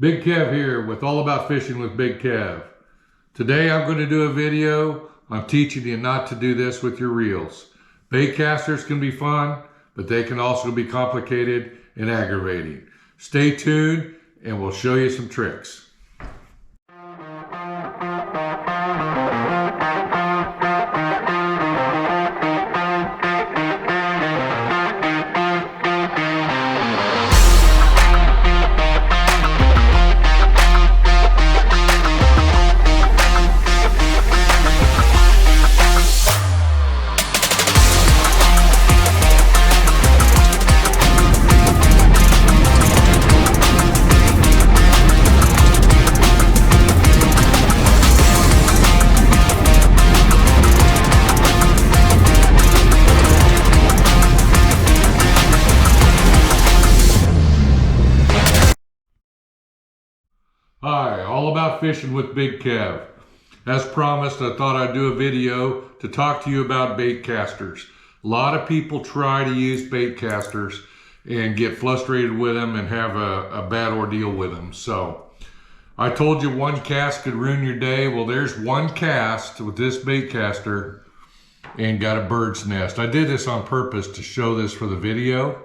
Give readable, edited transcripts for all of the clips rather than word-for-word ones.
Big Kev here with All About Fishing with Big Kev. Today I'm going to do a video on teaching you not to do this with your reels. Bait casters can be fun, but they can also be complicated and aggravating. Stay tuned and we'll show you some tricks. Hi, All About Fishing with Big Kev. As promised, I thought I'd do a video to talk to you about bait casters. A lot of people try to use bait casters and get frustrated with them and have a bad ordeal with them. So I told you one cast could ruin your day. Well, there's one cast with this bait caster and got a bird's nest. I did this on purpose to show this for the video.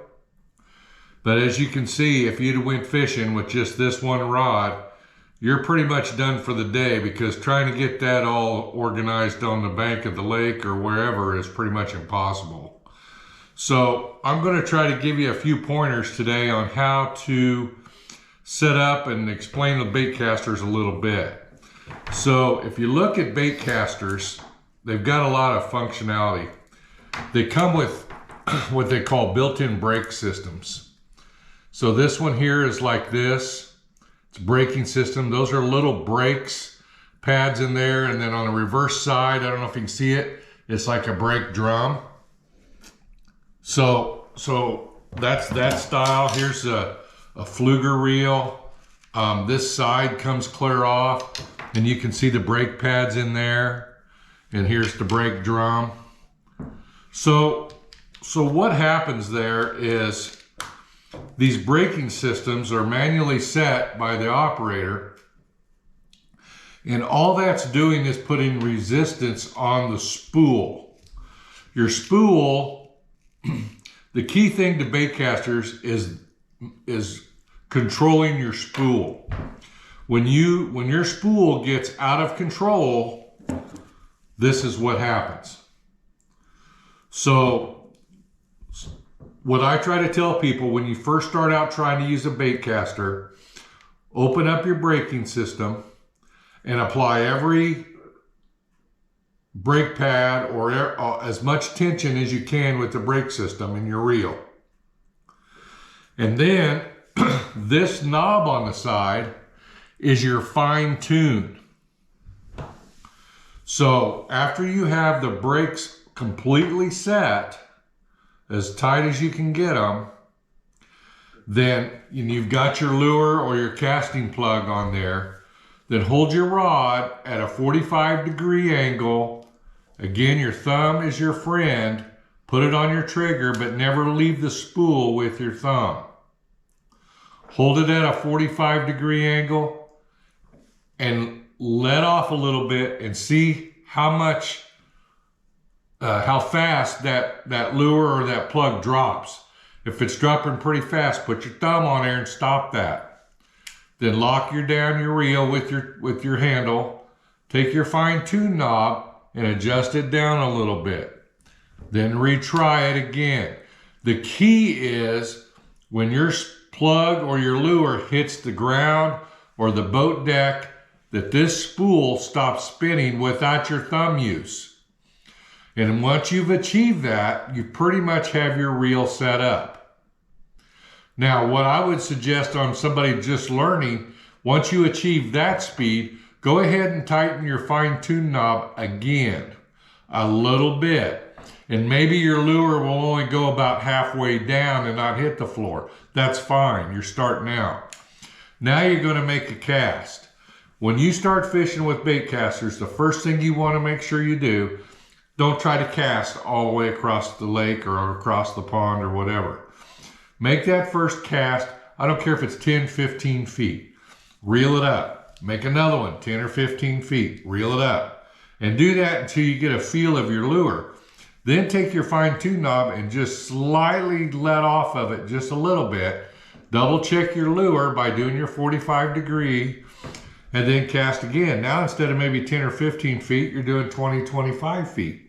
But as you can see, if you'd went fishing with just this one rod, you're pretty much done for the day, because trying to get that all organized on the bank of the lake or wherever is pretty much impossible. So I'm going to try to give you a few pointers today on how to set up and explain the bait casters a little bit. So if you look at bait casters, they've got a lot of functionality. They come with what they call built-in brake systems. So this one here is like this. Braking system. Those are little brakes pads in there, and then on the reverse side, I don't know if you can see it, it's like a brake drum. So that's that style. Here's a fluger reel. This side comes clear off and you can see the brake pads in there, and here's the brake drum. So what happens there is these braking systems are manually set by the operator, and all that's doing is putting resistance on the spool. Your spool, the key thing to bait casters is controlling your spool. When your spool gets out of control, this is what happens. So what I try to tell people when you first start out trying to use a bait caster, open up your braking system and apply every brake pad or as much tension as you can with the brake system in your reel. And then this knob on the side is your fine tune. So after you have the brakes completely set, as tight as you can get them, then you've got your lure or your casting plug on there. Then hold your rod at a 45-degree angle. Again, your thumb is your friend. Put it on your trigger, but never leave the spool with your thumb. Hold it at a 45-degree angle and let off a little bit and see how fast that lure or that plug drops. If it's dropping pretty fast, put your thumb on there and stop that. Then lock down your reel with your handle. Take your fine tune knob and adjust it down a little bit. Then retry it again. The key is when your plug or your lure hits the ground or the boat deck, that this spool stops spinning without your thumb use. And once you've achieved that, you pretty much have your reel set up. Now, what I would suggest on somebody just learning, once you achieve that speed, go ahead and tighten your fine tune knob again, a little bit. And maybe your lure will only go about halfway down and not hit the floor. That's fine, you're starting out. Now you're gonna make a cast. When you start fishing with bait casters, the first thing you wanna make sure you do, don't try to cast all the way across the lake or across the pond or whatever. Make that first cast, I don't care if it's 10, 15 feet. reel it up. Make another one, 10 or 15 feet, reel it up. And do that until you get a feel of your lure. Then take your fine tune knob and just slightly let off of it just a little bit. Double check your lure by doing your 45 degree and then cast again. Now instead of maybe 10 or 15 feet, you're doing 20, 25 feet.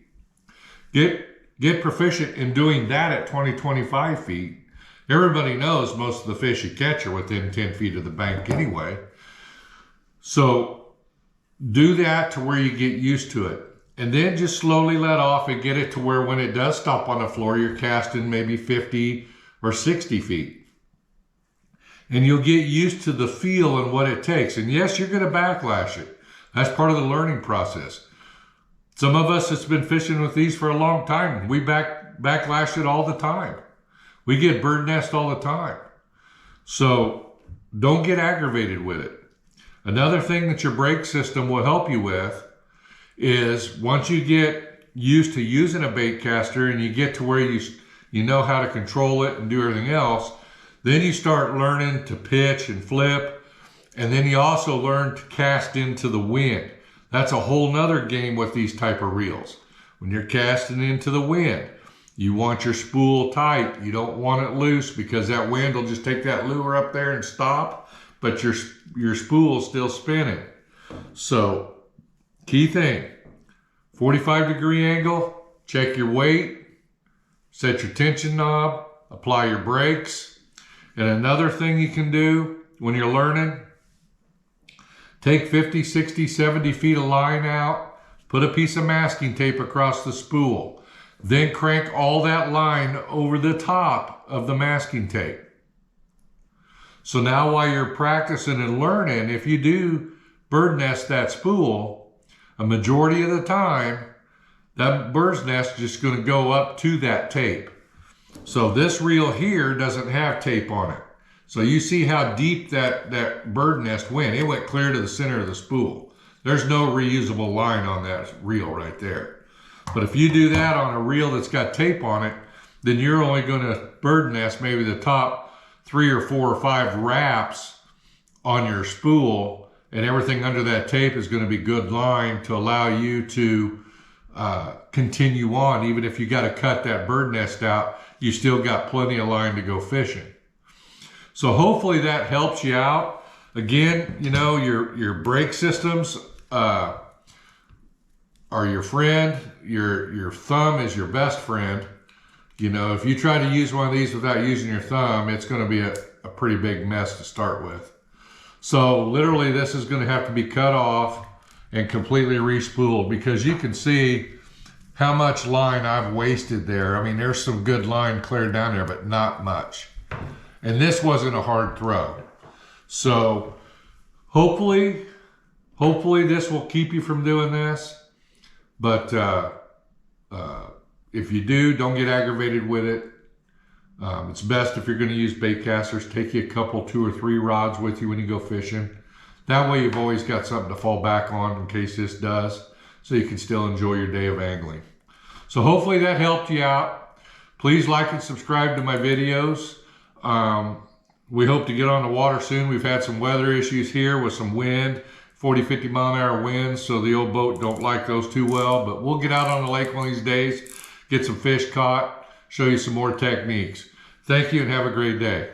Get proficient in doing that at 20, 25 feet. Everybody knows most of the fish you catch are within 10 feet of the bank anyway. So do that to where you get used to it. And then just slowly let off and get it to where when it does stop on the floor, you're casting maybe 50 or 60 feet. And you'll get used to the feel and what it takes. And yes, you're going to backlash it. That's part of the learning process. Some of us that's been fishing with these for a long time, we backlash it all the time. We get bird nest all the time. So don't get aggravated with it. Another thing that your brake system will help you with is once you get used to using a bait caster and you get to where you know how to control it and do everything else, then you start learning to pitch and flip, and then you also learn to cast into the wind. That's a whole nother game with these type of reels. When you're casting into the wind, you want your spool tight. You don't want it loose because that wind will just take that lure up there and stop, but your spool's still spinning. So key thing, 45 degree angle, check your weight, set your tension knob, apply your brakes. And another thing you can do when you're learning, take 50, 60, 70 feet of line out, put a piece of masking tape across the spool, then crank all that line over the top of the masking tape. So now while you're practicing and learning, if you do bird nest that spool, a majority of the time, that bird's nest is just going to go up to that tape. So this reel here doesn't have tape on it. So you see how deep that bird nest went. It went clear to the center of the spool. There's no reusable line on that reel right there. But if you do that on a reel that's got tape on it, then you're only going to bird nest maybe the top 3 or 4 or 5 wraps on your spool, and everything under that tape is going to be good line to allow you to continue on. Even if you got to cut that bird nest out, you still got plenty of line to go fishing. So hopefully that helps you out. Again, you know, your brake systems are your friend. Your thumb is your best friend. You know, if you try to use one of these without using your thumb, it's going to be a pretty big mess to start with. So literally this is going to have to be cut off and completely re-spooled, because you can see how much line I've wasted there. I mean, there's some good line cleared down there, but not much. And this wasn't a hard throw. So hopefully this will keep you from doing this. But if you do, don't get aggravated with it. It's best if you're going to use bait casters, take you a couple, 2 or 3 rods with you when you go fishing. That way you've always got something to fall back on in case this does, so you can still enjoy your day of angling. So hopefully that helped you out. Please like and subscribe to my videos. We hope to get on the water soon. We've had some weather issues here with some wind, 40, 50 mile an hour winds, so the old boat don't like those too well, but we'll get out on the lake one of these days, get some fish caught, show you some more techniques. Thank you and have a great day.